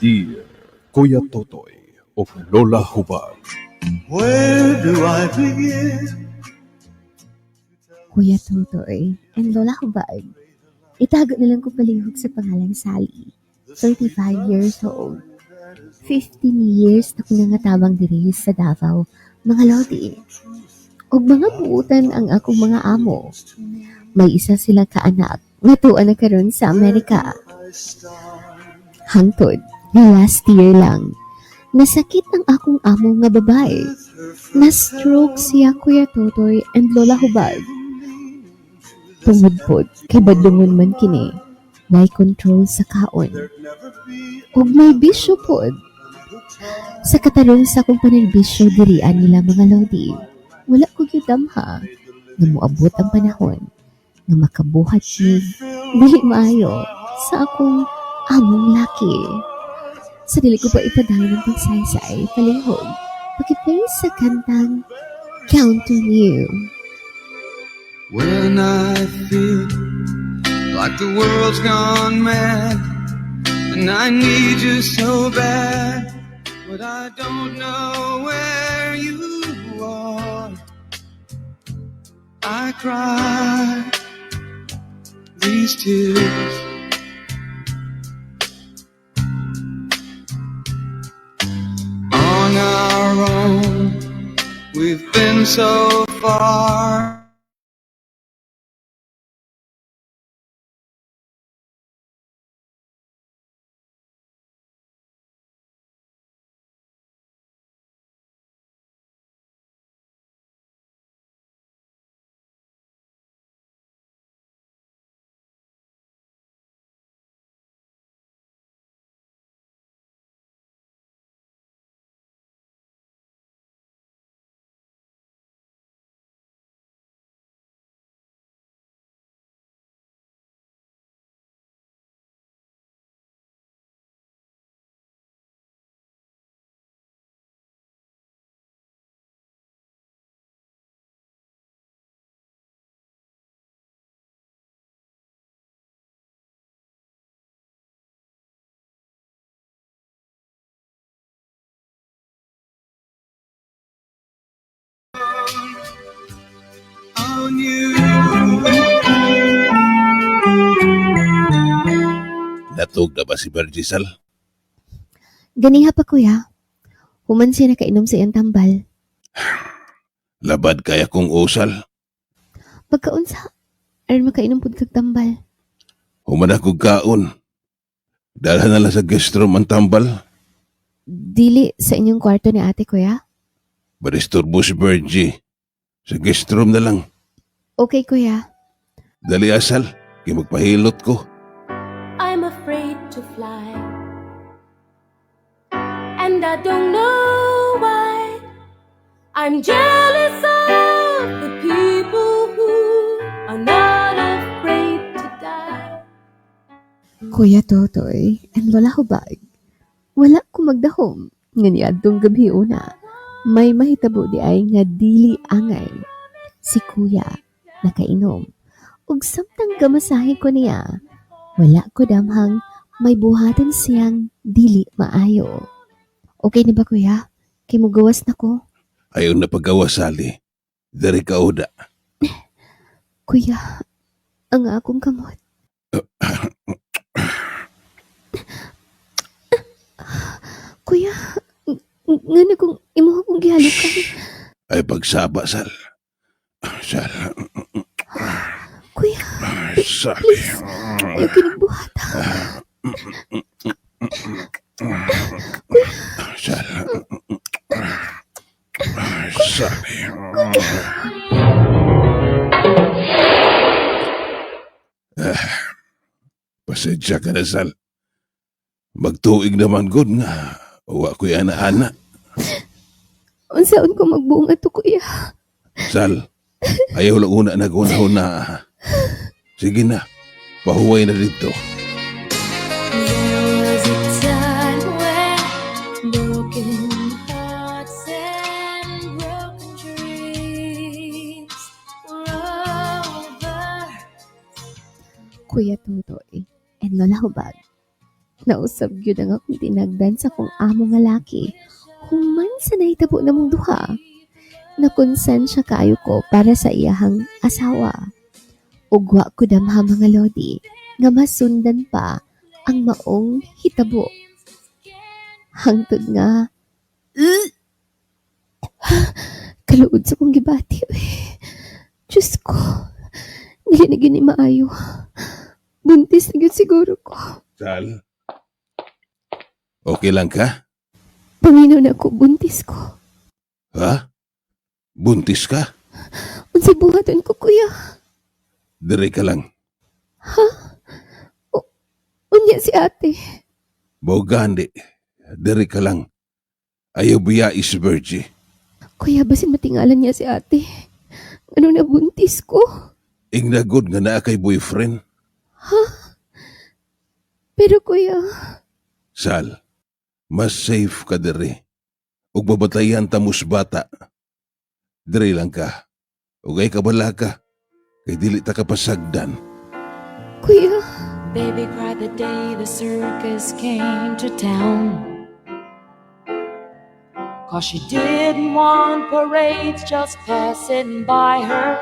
Dear Kuya Totoy o Lola Hubad. Where do I begin? Kuya Totoy and Lola Hubad. Itago na lang ko palihog sa pangalang Sally. 35 years old. 15 years na ko nangatabang diri sa Davao, mga lodi. Og mga buutan ang akong mga amo. May isa silang kaanak nga tuwa na karon sa Amerika. Hangtod, nga last year lang. Nasakit ang akong amo nga babae. Na-stroke siya Kuya Totoy and Lola Hubad. Tungod kay badlungon man kini, may control sa kaon. Ug may bisyo pod. Sa katarong sa akong panerbisyo dirian nila mga lodi, wala ko gyud damha nga moabot ang panahon nga makabuhat ni dili maayo sa akong among laki. Sa dili ko pa ipadayon ng pagsaysay, palihog, pag-play sa kantang Count on You. When I feel like the world's gone mad and I need you so bad, but I don't know where you are, I cry these tears. On our own, we've been so far. On you. Natog na ba si Bergisal? Ganiha pa kuya, human siya nakainom sa iyang tambal. Labad kaya kong usal. Pagkaunsa, aron makainom pud kag tambal. Human akong kaon. Dalhan na lang sa guest room ang tambal. Dili sa inyong kwarto ni ate kuya? Baristurbo si Bergie. Sa guest room na lang. Okay kuya. Dali asal, kaya magpahilot ko. I'm afraid to fly, and I don't know why. I'm jealous of the people who are not afraid to die. Kuya Totoy and Lola Hubag, wala ko magdahom. Nga niadtong gabi una, may mahitabo di ay nga dili angay. Si kuya nakainom. Ug samtang gamasahe ko niya, wala ko damhang may buhatan siyang dili maayo. Okay na ba kuya? Kay mo gawas na ko? Ayaw na paggawa sali. Dari ka oda. Kuya, ang akong kamot. Kuya, nga na kung imo akong gihalukan. Ay pagsaba, Sal. Sal. Kuya, Sal. ayaw kinagbuhata. Sal. Sal. Pasensya ka na, Sal. Magtuig naman good nga. Uwa ko'y ana-ana. Unsaon ko magbunga to kuya? Sal, ayaw lang una nag-una-una. Sige na, pahuway na dito. There was a time when broken hearts and broken dreams were over. Kuya Tutoy and Lola Hubag. Nausab gyud ang akong tinagdan sa kong amo nga laki. Human sa nahitabo namong duha. Nakonsensya kaayo ko para sa iyahang asawa. Ugwa ko damha mga lodi nga masundan pa ang maong hitabo. Hangtod nga kaluod sa kong gibati. Diyos ko, dili na gyud ni maayo. Buntis na gyud siguro ko. Sal, okay lang ka? Panginoon ako, buntis ko. Ha? Buntis ka? Unsay buhaton ko, kuya? Dire ka lang. Unya si ate. Bogandi. Dire ka lang. Ayaw biya is virgin. Kuya, basin matingalan niya si ate. Ano na buntis ko? Ingnagod nga naa kay boyfriend. Pero kuya, Sal, mas safe ka dire. Ug babatayan ta mus bata. Dire lang ka. Ug ay kabala ka. Kay dili ta kapasagdan. kuya, Baby cried the day the circus came to town. 'Cause she didn't want parades just passing by her.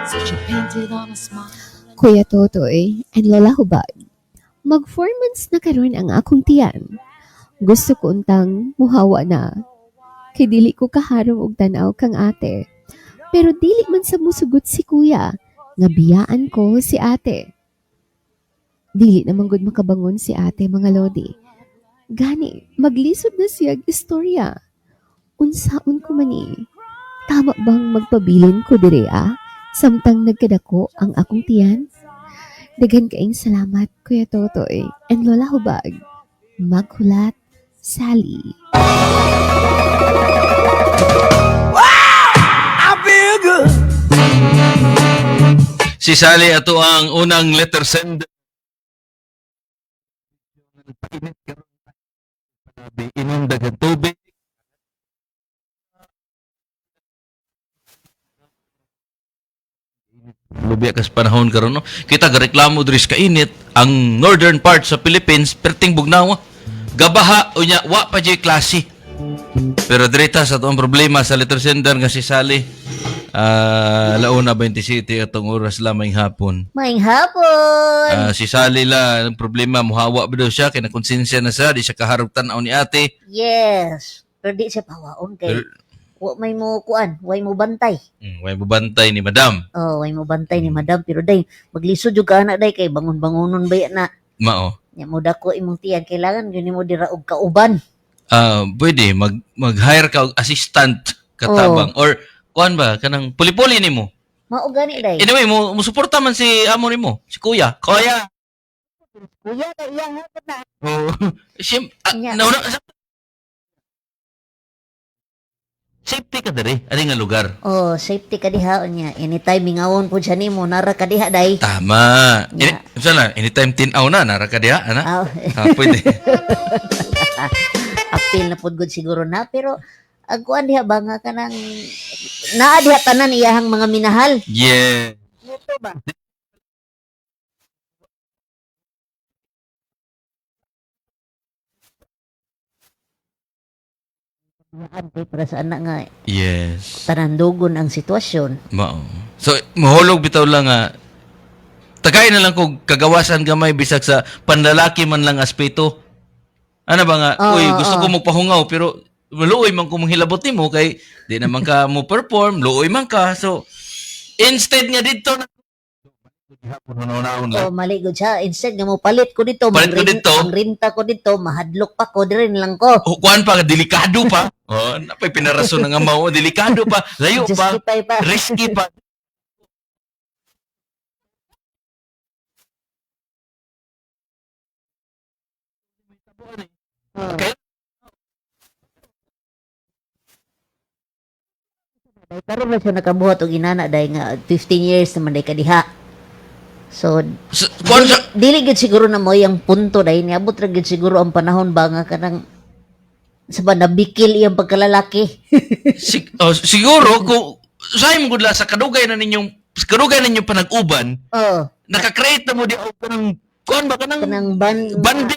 So she painted on a smile. Kuya Totoy and Lola Hubad. Mag 4 months na karon ang akong tiyan. Gusto ko untang muhawa na. Kay dili ko kaharong og tanaw kang ate. Pero dili man sa musugot si kuya. Nga biyaan ko si ate. Dili naman gud makabangon si ate mga lodi. Gani, maglisod na siyag istorya. Unsaon ko mani? Tama bang magpabilin ko dire Samtang nagkadako ang akong tiyan? Daghan kaing salamat, Kuya Totoy and Lola Hubag. Maghulat, Sally. Si Sally ato ang unang letter sender. Inom daghang tubig. Lubi kas panahon karon no. Kita gareklamo diri sa kainit ang northern part sa Philippines perting bugnaw. Gabaha unya wa pa jay klase. Pero direta sa tuong problema sa letter sender nga si Sally. Launa 27 atong oras lamang hapon. Maing hapon! Si Sally la, ang problema, muhawa ba daw siya, kaya nakonsensya na siya, di siya kaharap tanaw ni ate. Yes. Pero di siya pawaon kay wa may mo kuan, way mo bantay. May bubantay ni madam. Oh, way mo bantay ni madam pero day maglisod jud ka ana day kay bangon-bangonon ba na. Mao. Nya mo dako imong tiyan kailangan gyud nimo dira og kauban. Pwede, mag-hire ka og assistant katabang. Or, kuan ba, kanang puli-puli ni mo. Mao gani day. Anyway, mo suporta man si amo ni mo, si kuya. Kuya! Kuya kay iyang hapon na. Oh, Nya. Safety ka dere, ani nga lugar. Oh, safety ka diha nya. Anytime mingawon pud siya nimo nara ka diha day. Tama. Yeah. Anytime tinaw na, nara ka diha, ana? Pwede. Apil na pud gud siguro na pero ang kuan diha ba nga kanang naa diha tanan iyahang mga minahal. Yeah. Ito ba? Ante para sa anak nga Yes. tanandogon ang sitwasyon. Mao. So, mahulog bitaw lang nga tagay na lang kog kagawasan gamay bisag sa panlalaki man lang aspeto. Ano ba nga, uy, gusto ko magpahungaw pero luoy man ko manghilabot nimo kay di naman ka mo perform, luoy man ka. So, instead nga dito na Oh, mali gud siya. Instead nga mo palit ko dito, Palit ko dito? ang renta ko dito, mahadlok pa ko dire lang ko. kuan pa, delikado pa. Napay pinarason nga mao, delikado pa, layo pa, Justify pa. risky pa. Okay. Karon na siya nakabuhat og inana dahil nga 15 years naman day kadiha. So, Kuan sa dili gud siguro na mo yung punto dahil niabot ra gud siguro ang panahon ba nga kanang sa ba nabikil iyang pagkalalaki. siguro kung say mo gudla sa kadugay na ninyong panag-uban, Oh, naka-create na mo di og kanang kuan ba kanang Kanang bandi.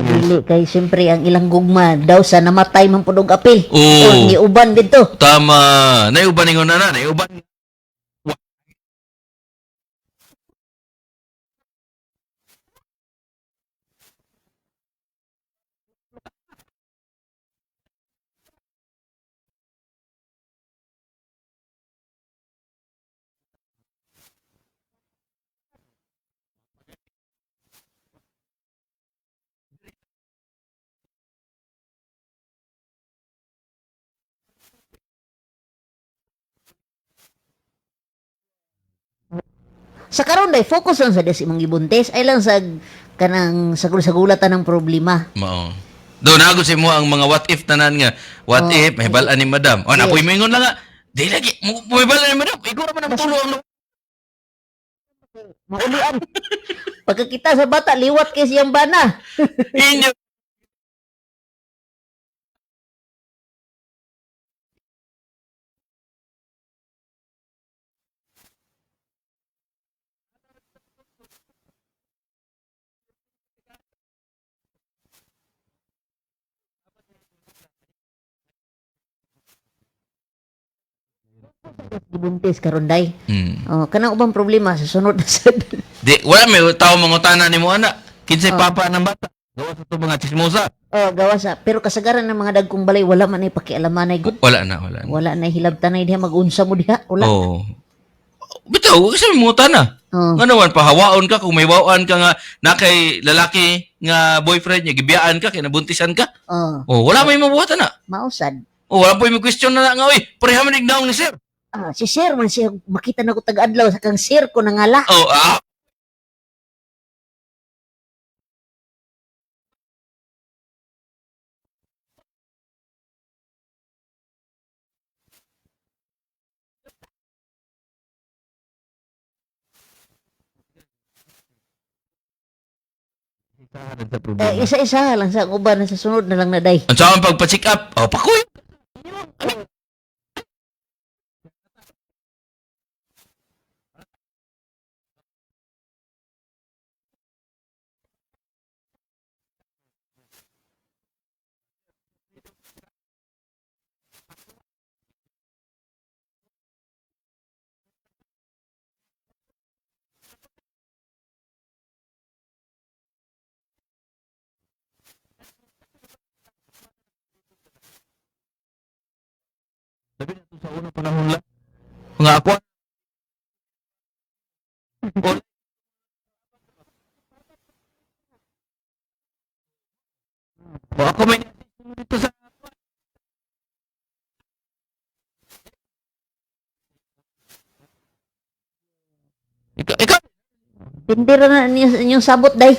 dili kay siyempre ang ilang gugma daw sa namatay man pud og apil. Oo. O giuban dito. Tama. Naiuban ningon na naiuban. Sa karon day focus lang sa des imong gibuntis ay lang sa kanang sagulatan ng problema. Mao. Do na si mo ang mga what if tanan nga. What Oh. if may balaan ni madam? O Yes. napoy mingon lang nga. Di lagi may balaan ni madam. Iguro man ang tulo ang Maulian. Pagkakita sa bata liwat kay siyang bana. inyo. Gibuntis karon day. Hmm. Oh, kanang ubang problema sa sunod na sad. Di wala may tao mangutana nimo ana. Kinsay Oh. papa ng bata? Gawa sa to mga chismosa. Oh, gawa sa pero kasagaran ng mga dagkong balay wala man ay pakialaman ay good. Wala na, wala na. Wala na hilabtanay diha magunsa mo diha. Wala. Oh. Bitaw, kasi may mangutana. Oh. Nga naman, pahawaon ka, kung may wawaan ka nga na kay lalaki nga boyfriend niya, gibiyaan ka, kinabuntisan ka. Oh, Oh, wala may mabuhatan na. mausad. Oh, wala po yung question na nga, oy, pareha man ignaong ni sir. Ah, si Sir man siya makita na ko taga-adlaw sa kang Sir ko nangala. Oh, Isa-isa lang sa uban na sa sunod na lang na day. ang saan pagpa-check up, oh, pakuy. Sabi na to sa unang panahon lang. Mga ako. Oh, ako may dito sa ikaw. Tindira na inyong sabot day.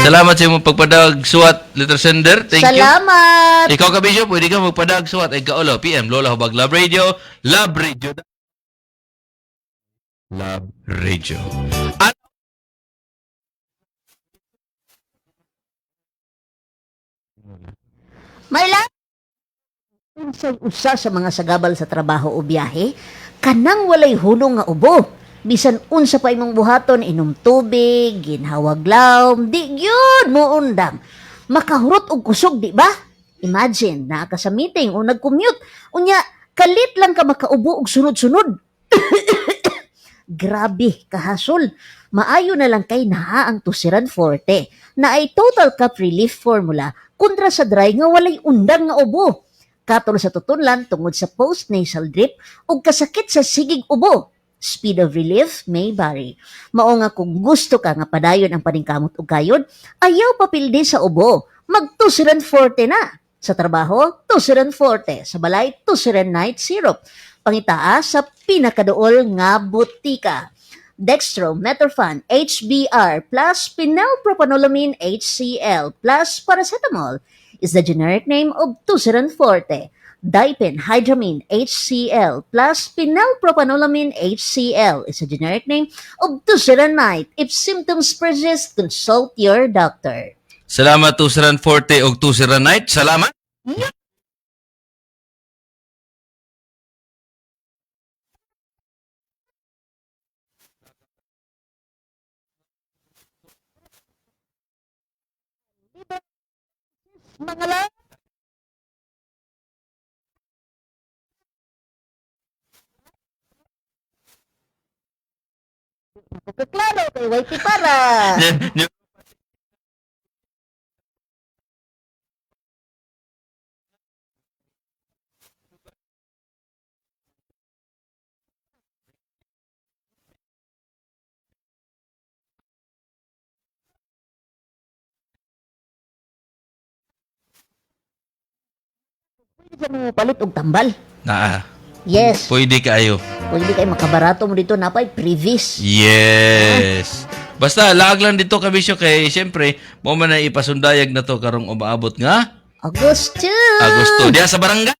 Salamat sa imong pagpadag suwat letter sender. Thank you. Salamat! Ikaw kabisyo, pwede ka magpadag suwat ay kaulo PM Lola Hubag Love Radio, Love Radio. Love Radio. At May lang unsay usa sa mga sagabal sa trabaho o biyahe, kanang walay hulong nga ubo. Bisan unsa pa imong buhaton, inom tubig, ginhawag lawom, di gyud mo undam. Makahurot og kusog, di ba? Imagine, naa ka sa meeting o nag-commute, unya kalit lang ka makaubo og sunod-sunod. Grabe, kahasol. Maayo na lang kay naa ang Tusiran Forte na ay total cup relief formula kontra sa dry nga walay undang nga ubo. Katol sa tutunlan tungod sa post-nasal drip o kasakit sa sigig ubo. Speed of relief may vary. Mao nga kung gusto ka nga padayon ang paningkamot og kayod, ayaw papildi sa ubo. Mag-Tusiran Forte na. Sa trabaho, Tusiran Forte. Sa balay, Tusiran Night Syrup. Pangitaas sa pinakaduol nga butika. dextromethorphan HBr plus phenylpropanolamine HCl plus paracetamol is the generic name of Tuceran Forte. Diphenhydramine HCl plus phenylpropanolamine HCl is a generic name of Tuceranite. If symptoms persist, consult your doctor. Salamat Tuceran Forte o Tuceranite. Salamat. Mga lang. Klaro kay Whitey para. Pwede sa mo palit og tambal. Naa. Yes. Pwede kayo. Pwede kay makabarato mo dito napay previs. Yes. Basta laag lang dito kabisyo kay siyempre mo man na ipasundayag na to karong umaabot nga Agosto. Agosto diya sa barangay.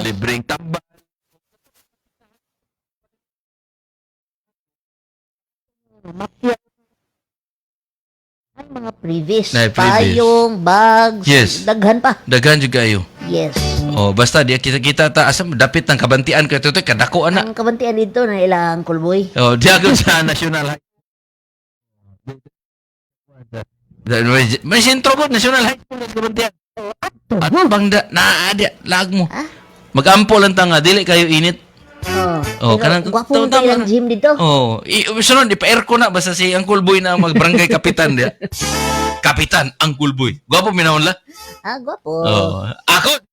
Libreng tambal. Ang mga previs. Na, previs. Payong, bags. Yes. Daghan pa. Daghan jud kayo. Yes. Oh, basta di kita ta asa dapit ng kabantian kay totoy kadako ana. Ang kabantian dito na ilang kulboy. Oh, diagod sa national high. May sentro ko national high school sa kabantian. At bangda na ada lag mo. Ah? Magampo lang ta nga dili kayo init. Oh, kanang- gwapong tama tayo na. gym dito. Oh, sunod ipa-aircon na basta si Uncle Boy na magbarangay kapitan dia. Kapitan Uncle Boy. Gwapo minahon la. Ah, gwapo. Oh, ako